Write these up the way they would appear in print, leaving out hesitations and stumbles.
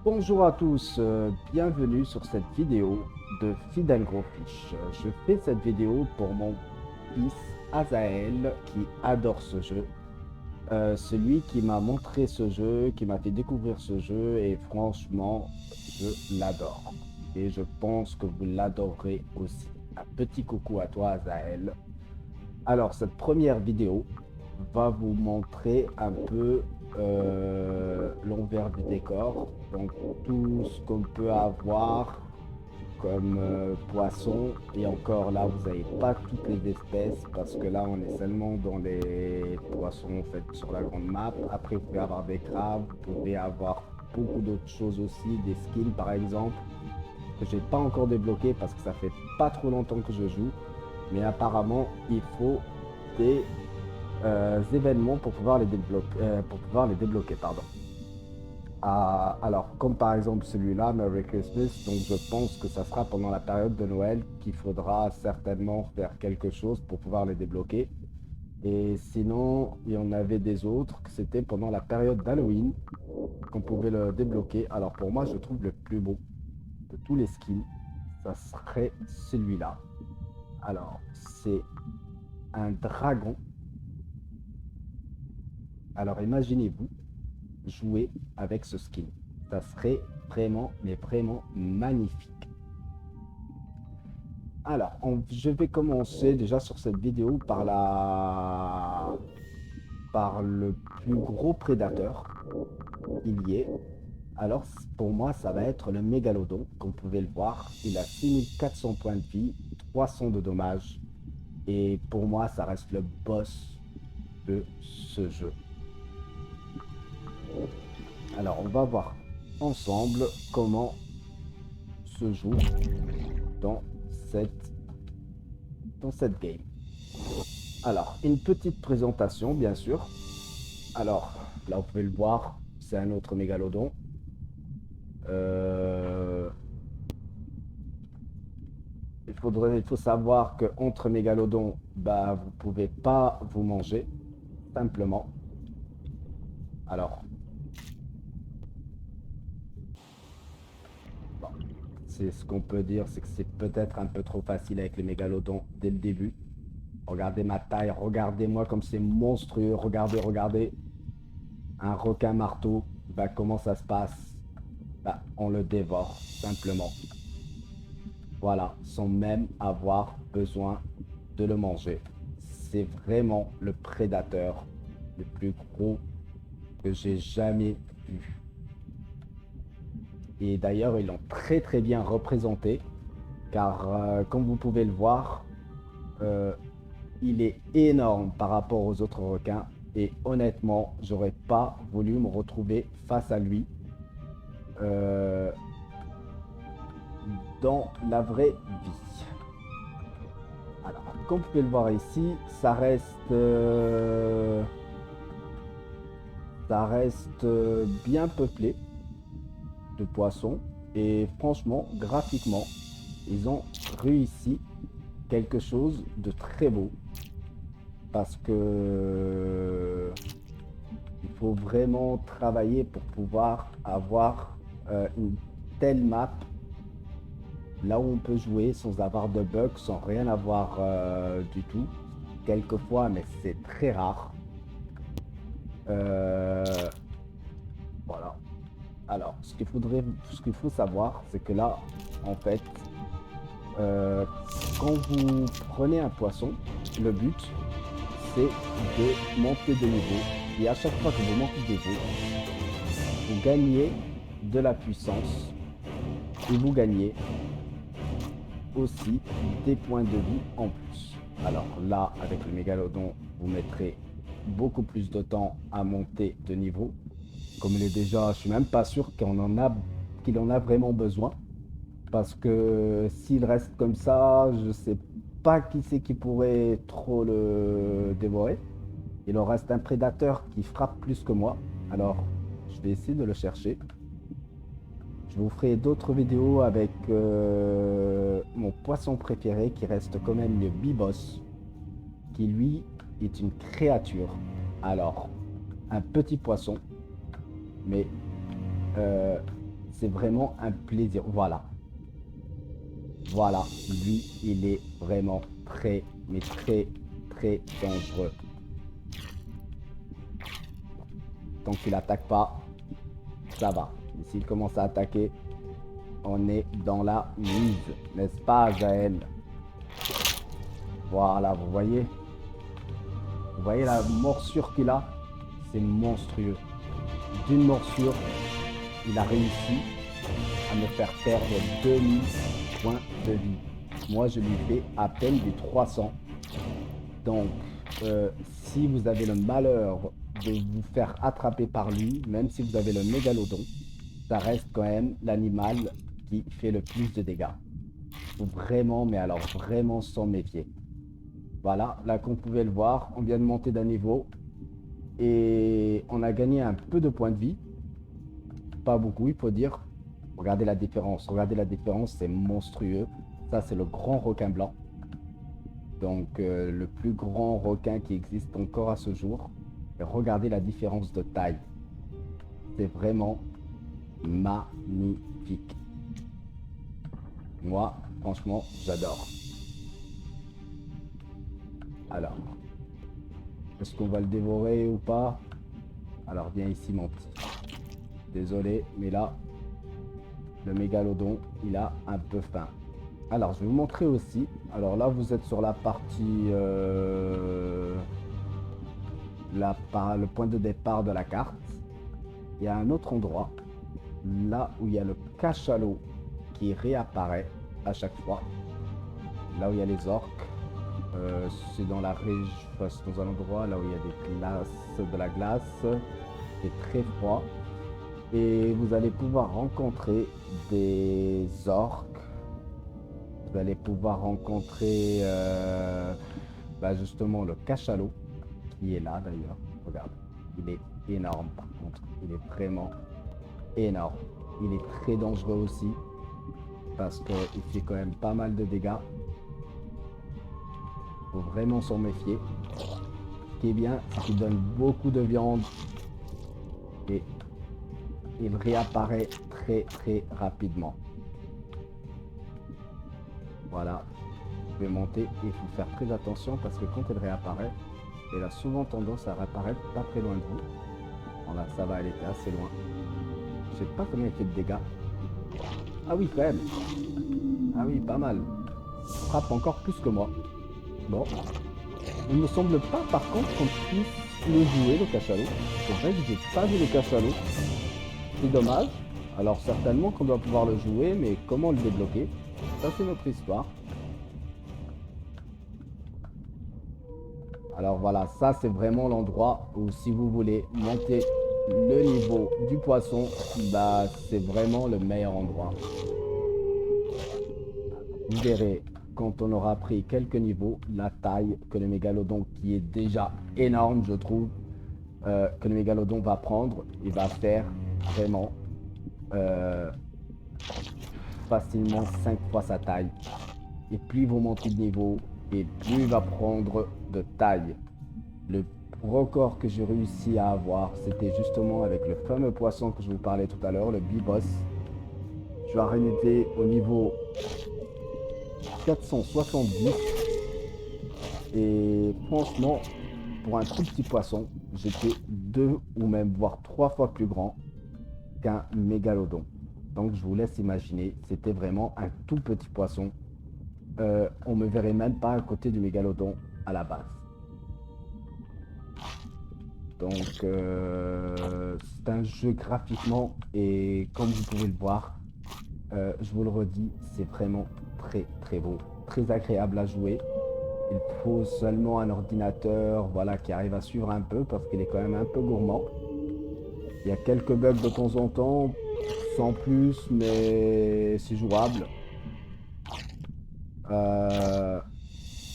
Bonjour à tous, bienvenue sur cette vidéo de Feed and Grow Fish. Je fais cette vidéo pour mon fils Azael qui adore ce jeu. Celui qui m'a montré ce jeu, qui m'a fait découvrir ce jeu et franchement, je l'adore. Et je pense que vous l'adorerez aussi. Un petit coucou à toi Azael. Alors, cette première vidéo va vous montrer un peu l'envers du décor. Donc, tout ce qu'on peut avoir comme poisson. Et encore là, vous n'avez pas toutes les espèces parce que là, on est seulement dans les poissons en fait, sur la grande map. Après, vous pouvez avoir des crabes, vous pouvez avoir beaucoup d'autres choses aussi, des skins par exemple, que j'ai pas encore débloqué parce que ça fait pas trop longtemps que je joue. Mais apparemment, il faut des événements pour pouvoir les débloquer, pardon. Alors, comme par exemple celui-là, Merry Christmas, donc je pense que ça sera pendant la période de Noël qu'il faudra certainement faire quelque chose pour pouvoir les débloquer. Et sinon, il y en avait des autres, que c'était pendant la période d'Halloween qu'on pouvait le débloquer. Alors pour moi, je trouve le plus beau de tous les skins, ça serait celui-là. Alors, c'est un dragon. Alors imaginez-vous jouer avec ce skin. Ça serait vraiment, mais vraiment magnifique. Alors, je vais commencer déjà sur cette vidéo par le plus gros prédateur qu'il y ait. Alors, pour moi, ça va être le mégalodon. Comme vous pouvez le voir, il a 6400 points de vie, 300 de dommages. Et pour moi, ça reste le boss de ce jeu. Alors, on va voir ensemble comment se joue dans cette, dans cette game. Alors, une petite présentation, bien sûr. Alors, là, vous pouvez le voir, c'est un autre mégalodon. Euh, il faut savoir qu'entre mégalodons, bah, vous pouvez pas vous manger, simplement. Alors, bon, c'est ce qu'on peut dire, c'est que c'est peut-être un peu trop facile avec les mégalodons dès le début. Regardez ma taille, regardez-moi comme c'est monstrueux, regardez, regardez. Un requin marteau, bah, comment ça se passe? Bah, on le dévore, simplement. Voilà, sans même avoir besoin de le manger. C'est vraiment le prédateur le plus gros que j'ai jamais vu. Et d'ailleurs, ils l'ont très très bien représenté, car comme vous pouvez le voir, euh, il est énorme par rapport aux autres requins. Et honnêtement, j'aurais pas voulu me retrouver face à lui euh, dans la vraie vie. Alors, comme vous pouvez le voir ici, ça reste bien peuplé de poissons. Et franchement, graphiquement, ils ont réussi quelque chose de très beau. Parce que il faut vraiment travailler pour pouvoir avoir une telle map là où on peut jouer sans avoir de bugs, sans rien avoir du tout. Quelquefois, mais c'est très rare. Euh, voilà. Alors, ce qu'il faut savoir, c'est que là, en fait, euh, quand vous prenez un poisson, le but, c'est de monter de niveau. Et à chaque fois que vous montez de niveau, vous gagnez de la puissance et vous gagnez aussi des points de vie en plus. Alors là, avec le mégalodon, vous mettrez beaucoup plus de temps à monter de niveau. Comme il est déjà, je suis même pas sûr qu'il en a vraiment besoin. Parce que s'il reste comme ça, je sais pas qui c'est qui pourrait trop le dévorer. Il en reste un prédateur qui frappe plus que moi. Alors, je vais essayer de le chercher. Je vous ferai d'autres vidéos avec mon poisson préféré qui reste quand même le Bibos, qui lui est une créature. Alors, un petit poisson, mais euh, c'est vraiment un plaisir. Voilà. Voilà. Lui, il est vraiment très, mais très, très dangereux. Tant qu'il attaque pas, ça va. Mais s'il commence à attaquer, on est dans la mise. N'est-ce pas, Jaël? Voilà, vous voyez? Vous voyez la morsure qu'il a? C'est monstrueux. D'une morsure, il a réussi à me faire perdre 2000 points de vie. Moi, je lui fais à peine du 300. Donc, si vous avez le malheur de vous faire attraper par lui, même si vous avez le mégalodon, ça reste quand même l'animal qui fait le plus de dégâts. Faut vraiment, mais alors vraiment s'en méfier. Voilà, là comme vous pouvez le voir, on vient de monter d'un niveau et on a gagné un peu de points de vie. Pas beaucoup, il faut dire. Regardez la différence, c'est monstrueux. Ça, c'est le grand requin blanc. Donc, le plus grand requin qui existe encore à ce jour. Et regardez la différence de taille. C'est vraiment magnifique. Moi, franchement, j'adore. Alors, est-ce qu'on va le dévorer ou pas? Alors, viens ici, mon petit. Désolé, mais là, le mégalodon, il a un peu faim. Alors, je vais vous montrer aussi. Alors là, vous êtes sur la partie... le point de départ de la carte. Il y a un autre endroit, là où il y a le cachalot qui réapparaît à chaque fois. Là où il y a les orques. C'est dans la région, c'est dans un endroit là où il y a des glaces, de la glace. C'est très froid. Et vous allez pouvoir rencontrer des orques. Vous allez pouvoir rencontrer justement le cachalot qui est là d'ailleurs. Regarde, il est énorme par contre. Il est vraiment énorme. Il est très dangereux aussi parce qu'il fait quand même pas mal de dégâts. Faut vraiment s'en méfier. Ce qui est bien, c'est qu'il donne beaucoup de viande et il réapparaît très très rapidement. Voilà, je vais monter et il faut faire très attention parce que quand elle réapparaît, elle a souvent tendance à réapparaître pas très loin de vous. Voilà, ça va, elle était assez loin. Je sais pas combien il fait de dégâts. Ah oui, quand même. Ah oui, pas mal. Il frappe encore plus que moi. Bon. Il me semble pas, par contre, qu'on puisse le jouer, le cachalot. C'est vrai que j'ai pas vu le cachalot. C'est dommage. Alors certainement qu'on doit pouvoir le jouer, mais comment le débloquer? Ça, c'est notre histoire. Alors voilà, ça c'est vraiment l'endroit où si vous voulez monter le niveau du poisson, c'est vraiment le meilleur endroit. Vous verrez, quand on aura pris quelques niveaux, la taille que le mégalodon, qui est déjà énorme, je trouve, que le mégalodon va prendre, il va faire vraiment facilement 5 fois sa taille. Et plus vous montez de niveau, et plus il va prendre de taille. Le record que j'ai réussi à avoir, c'était justement avec le fameux poisson que je vous parlais tout à l'heure, le Bibos. Je suis arrivé au niveau 470. Et franchement, pour un tout petit poisson, j'étais 2 ou même voire 3 fois plus grand qu'un mégalodon. Donc je vous laisse imaginer, c'était vraiment un tout petit poisson. On me verrait même pas à côté du mégalodon à la base. Donc c'est un jeu graphiquement et comme vous pouvez le voir, je vous le redis, c'est vraiment très très beau, très agréable à jouer. Il faut seulement un ordinateur voilà, qui arrive à suivre un peu parce qu'il est quand même un peu gourmand. Il y a quelques bugs de temps en temps, sans plus, mais c'est jouable.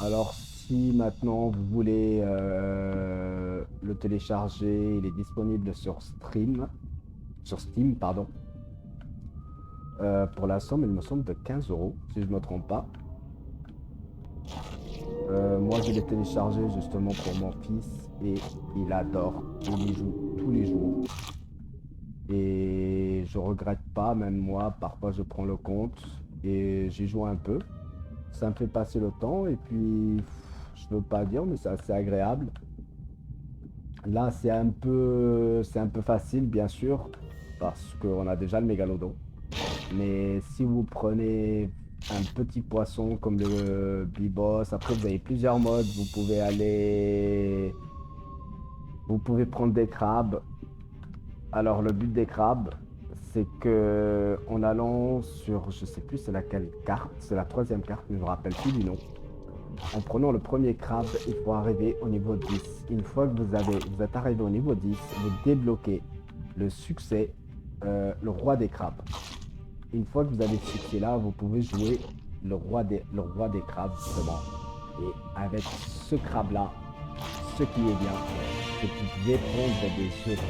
Alors si maintenant vous voulez le télécharger, il est disponible sur Steam, pardon. Pour la somme, il me semble de 15 €, si je ne me trompe pas. Moi, je l'ai téléchargé justement pour mon fils et il adore. Il y joue tous les jours. Et et je regrette pas, même moi, parfois je prends le compte et j'y joue un peu. Ça me fait passer le temps et puis je veux pas dire, mais c'est assez agréable. Là, c'est un peu facile, bien sûr, parce qu'on a déjà le mégalodon. Mais si vous prenez un petit poisson comme le Bibos, après vous avez plusieurs modes. Vous pouvez prendre des crabes. Alors le but des crabes, c'est que en allant sur, je sais plus c'est laquelle carte, c'est la troisième carte, mais je me rappelle plus du nom. En prenant le premier crabe, il faut arriver au niveau 10. Une fois que vous êtes arrivé au niveau 10, vous débloquez le succès, le roi des crabes. Une fois que vous avez ce succès-là, vous pouvez jouer le roi des crabes, justement. Et avec ce crabe-là, ce qui est bien, c'est que vous pouvez prendre des œufs.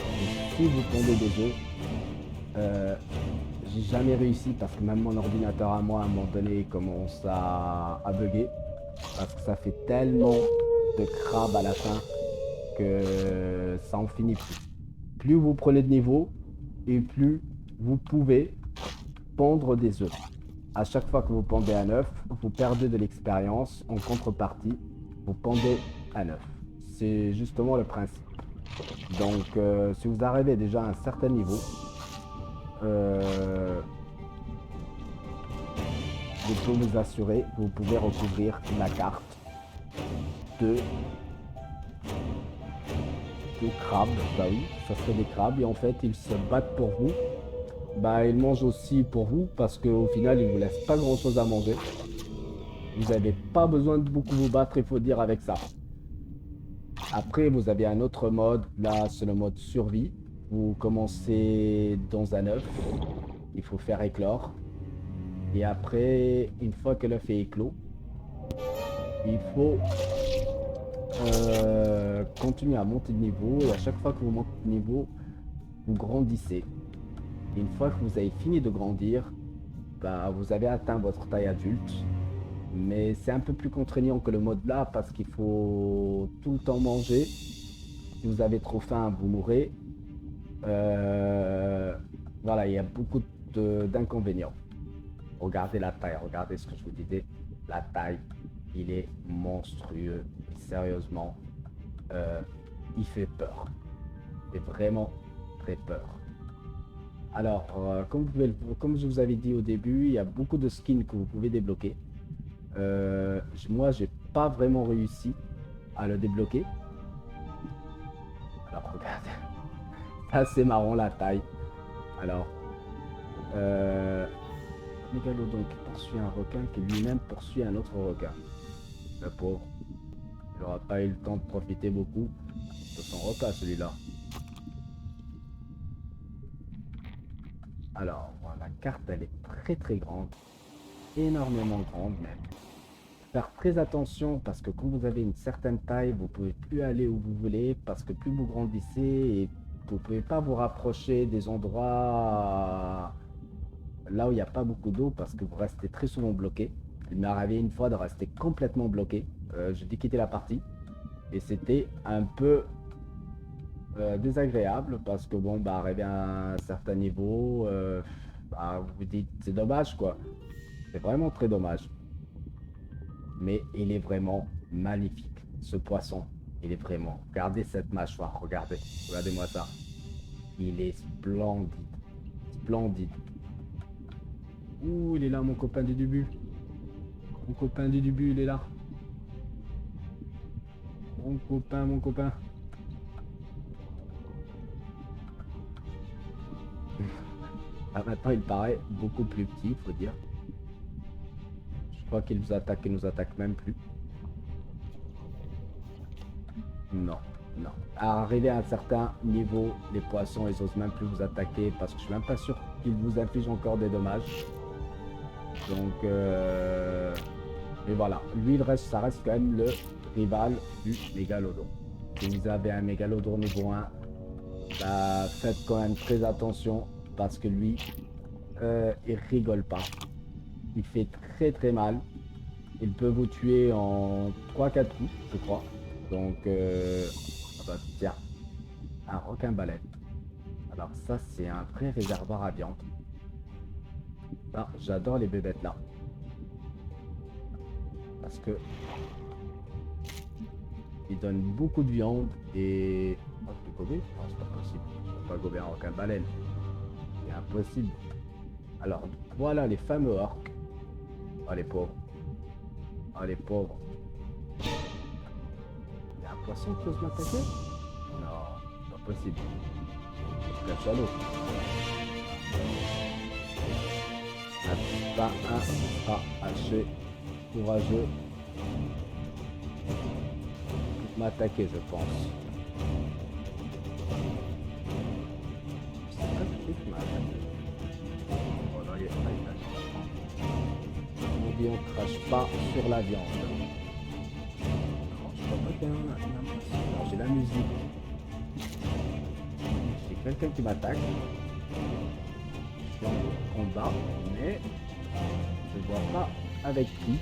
Et si vous pondez des œufs, j'ai jamais réussi parce que même mon ordinateur à moi, à un moment donné, il commence à bugger. Parce que ça fait tellement de crabes à la fin que ça en finit plus. Plus vous prenez de niveau et plus vous pouvez pondre des œufs. À chaque fois que vous pondez un œuf, vous perdez de l'expérience. En contrepartie, vous pondez un œuf. C'est justement le principe. Donc, si vous arrivez déjà à un certain niveau, euh, je peux vous assurer que vous pouvez recouvrir la carte de, de crabes. Bah oui, ça serait des crabes. Et en fait, ils se battent pour vous. Bah, ils mangent aussi pour vous parce qu'au final, ils ne vous laissent pas grand-chose à manger. Vous n'avez pas besoin de beaucoup vous battre, il faut dire, avec ça. Après, vous avez un autre mode. Là, c'est le mode survie. Vous commencez dans un œuf. Il faut faire éclore. Et après, une fois que l'œuf est éclos, il faut continuer à monter de niveau. Et à chaque fois que vous montez de niveau, vous grandissez. Et une fois que vous avez fini de grandir, bah, vous avez atteint votre taille adulte. Mais c'est un peu plus contraignant que le mode là parce qu'il faut tout le temps manger. Si vous avez trop faim, vous mourrez. Euh, voilà, il y a beaucoup d'inconvénients. Regardez la taille, regardez ce que je vous disais. La taille, il est monstrueux. Sérieusement, euh, il fait peur. Il fait vraiment très peur. Alors, comme je vous avais dit au début, il y a beaucoup de skins que vous pouvez débloquer. Moi, j'ai pas vraiment réussi à le débloquer. Alors, regardez. Assez marrant la taille. Alors, Mégalodon qui poursuit un requin qui lui-même poursuit un autre requin. Le pauvre. Il n'aura pas eu le temps de profiter beaucoup de son repas, celui-là. Alors, la carte, elle est très très grande. Énormément grande même. Faire très attention parce que quand vous avez une certaine taille, vous pouvez plus aller où vous voulez parce que plus vous grandissez et vous pouvez pas vous rapprocher des endroits là où il n'y a pas beaucoup d'eau parce que vous restez très souvent bloqué. Il m'est arrivé une fois de rester complètement bloqué. J'ai dû quitter la partie et c'était un peu désagréable parce que bon, bah, arrivé à un certain niveau, bah, vous vous dites c'est dommage quoi. C'est vraiment très dommage. Mais il est vraiment magnifique. Ce poisson, il est vraiment. Regardez cette mâchoire, regardez, regardez-moi ça. Il est splendide, splendide. Ouh, il est là, mon copain du début. Mon copain du début, il est là. Mon copain, mon copain. Ah, maintenant, il paraît beaucoup plus petit, il faut dire. Je crois qu'il nous attaque même plus. Non, non. À arriver à un certain niveau, les poissons, ils osent même plus vous attaquer parce que je suis même pas sûr qu'ils vous infligent encore des dommages. Donc, mais voilà. Lui, ça reste quand même le rival du mégalodon. Si vous avez un mégalodon niveau 1, bah, faites quand même très attention parce que lui, il rigole pas. Il fait très très mal. Il peut vous tuer en 3-4 coups, je crois. Donc, ah bah, tiens, un requin-baleine. Alors ça, c'est un vrai réservoir à viande. Ah, j'adore les bébêtes là. Parce que ils donnent beaucoup de viande et... Oh, je peux gober? Non, c'est pas possible. Je peux pas gober un requin baleine. C'est impossible. Alors, voilà les fameux orques. Oh, les pauvres. Oh, les pauvres. Il y a un poisson qui ose m'attaquer? Non, c'est pas possible. C'est un salaud. Pas un pas haché. Courageux. Pour m'attaquer, je pense. C'est pas qui m'a attaqué. Oh non, il est pas on dit on crache pas sur la viande. Non, je crois pas qu'il y a non, j'ai la musique. J'ai quelqu'un qui m'attaque. Je suis en combat, mais je vois pas avec qui.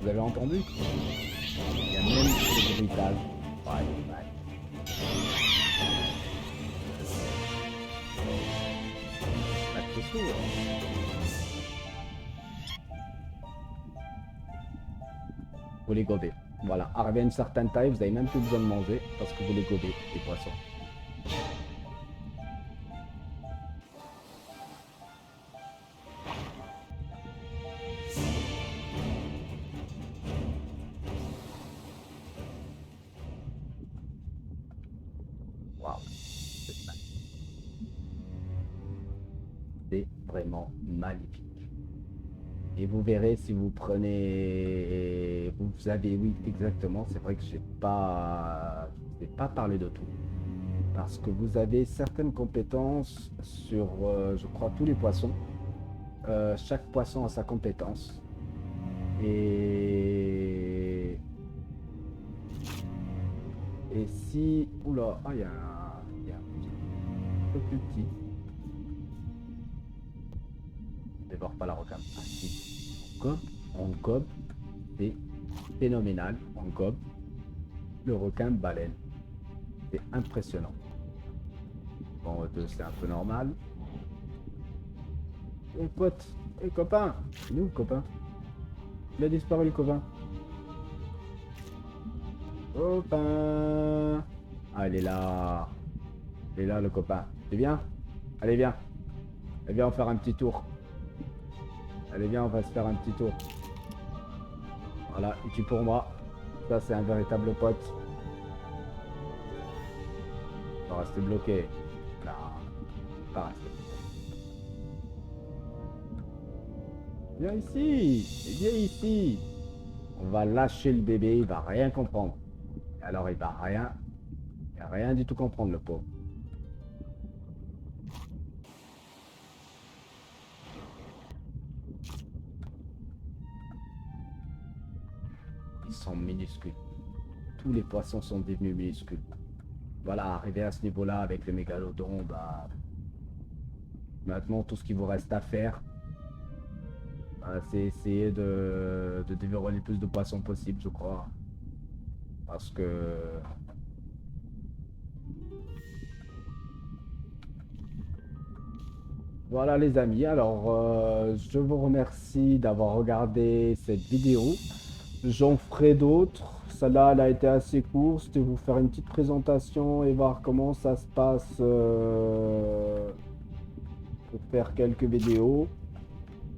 Vous avez entendu? Il y a même le bruitage. Ouais, ouais. Pas très sourd. Vous les gobez. Voilà, arrivé à une certaine taille, vous n'avez même plus besoin de manger parce que vous les gobez, les poissons. Waouh, c'est vraiment magnifique. Et vous verrez si vous prenez, vous avez, oui, exactement. C'est vrai que je n'ai pas parlé de tout. Parce que vous avez certaines compétences sur, je crois, tous les poissons. Chaque poisson a sa compétence. Et si, oula, ah, il y a un peu plus petit. Ne dévore pas la requin. Ah si, on gobe, c'est phénoménal. On gobe le requin baleine. C'est impressionnant. Bon, c'est un peu normal. Et pote, et copain, il est où le copain? Il a disparu le copain. Copain. Ah, il est là. Il est là le copain. Tu viens? Allez, viens. Allez, viens, on va faire un petit tour. Allez, viens, on va se faire un petit tour. Voilà, et tu pour moi. Ça, c'est un véritable pote. On va rester bloqué. Non, pas rester. Viens ici. Viens ici. On va lâcher le bébé, il va rien comprendre. Alors, il va rien du tout comprendre, le pauvre. Ils sont minuscules. Tous les poissons sont devenus minuscules. Voilà, arrivé à ce niveau-là avec le mégalodon, bah, maintenant tout ce qu'il vous reste à faire, bah, c'est essayer de dévorer le plus de poissons possible, je crois. Parce que voilà les amis, alors je vous remercie d'avoir regardé cette vidéo. J'en ferai d'autres. Celle-là, elle a été assez courte. C'était vous faire une petite présentation et voir comment ça se passe pour faire quelques vidéos.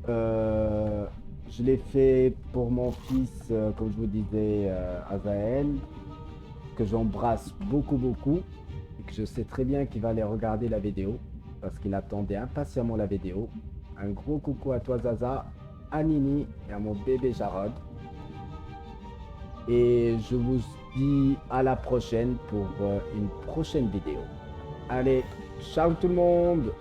Je l'ai fait pour mon fils, comme je vous disais, Azaël, que j'embrasse beaucoup, beaucoup. Et que je sais très bien qu'il va aller regarder la vidéo parce qu'il attendait impatiemment la vidéo. Un gros coucou à toi, Zaza, à Nini et à mon bébé Jarod. Et je vous dis à la prochaine pour une prochaine vidéo. Allez, ciao tout le monde!